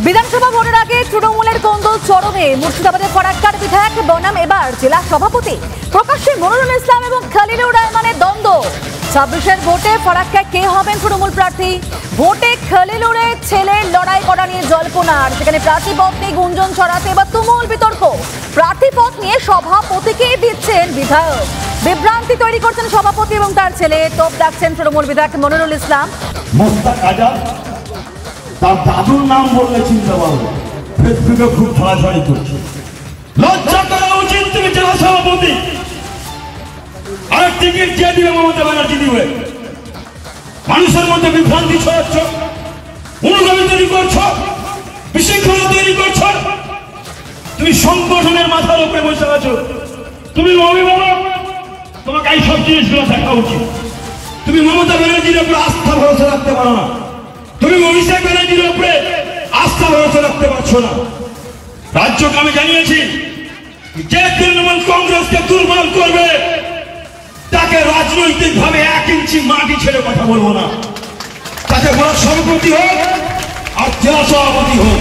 বিধানসভা ভোটের আগে তৃণমূলের কোন্দল চরমে। মুর্শিদাবাদের ফরাক্কার বিধায়ক বনাম এবার জেলা সভাপতি। প্রকাশ্যে মনিরুল ইসলাম এবং খলিলুর রহমানের দ্বন্দ্ব। 26-এর ভোটে ফরাক্কায় কে হবেন তৃণমূল প্রার্থী? ভোটে খলিলুরের ছেলের লড়াই করা নিয়ে জল্পনার। সেখানে প্রার্থী পদ নিয়ে গুঞ্জন ছড়াতে এবার তুমুল বিতর্ক। প্রার্থী পদ নিয়ে সভাপতিকেই দিচ্ছেন বিধায়ক। বিভ্রান্তি তৈরি করছেন সভাপতি এবং তার ছেলে। তোপ ডাকছেন তৃণমূল বিধায়ক মনিরুল ইসলাম। তার দাদুর নাম বললে চিন্তা পারবো, ফেসবুকে খুব ছড়াছড়ি করছে। লজ্জা করা উচিত তুমি জেলা সভাপতি। আর টিকিট যে দিবে মমতা ব্যানার্জি দিবে। মানুষের মধ্যে বিভ্রান্তি ছড়াচ্ছ, অনুগামী তৈরি করছো, বিশৃঙ্খলা তৈরি করছো। তুমি সংগঠনের মাথার উপরে বসে আছো। তুমি অভিভাবক, তোমাকে এই সব জিনিসগুলো দেখা উচিত। তুমি মমতা ব্যানার্জির উপরে আস্থা ভরসা রাখতে পারো না। তুমি অভিষেক ব্যানার্জির উপরে আস্থা ভরসা রাখতে পারছো না। রাজ্যকে আমি জানিয়েছি, যে তৃণমূল কংগ্রেসকে দুর্বল করবে তাকে রাজনৈতিক ভাবে 1 ইঞ্চি মাটি ছেড়ে কথা বলবো না। তাকে বড় সভাপতি হোক আর জেলা সভাপতি হোক,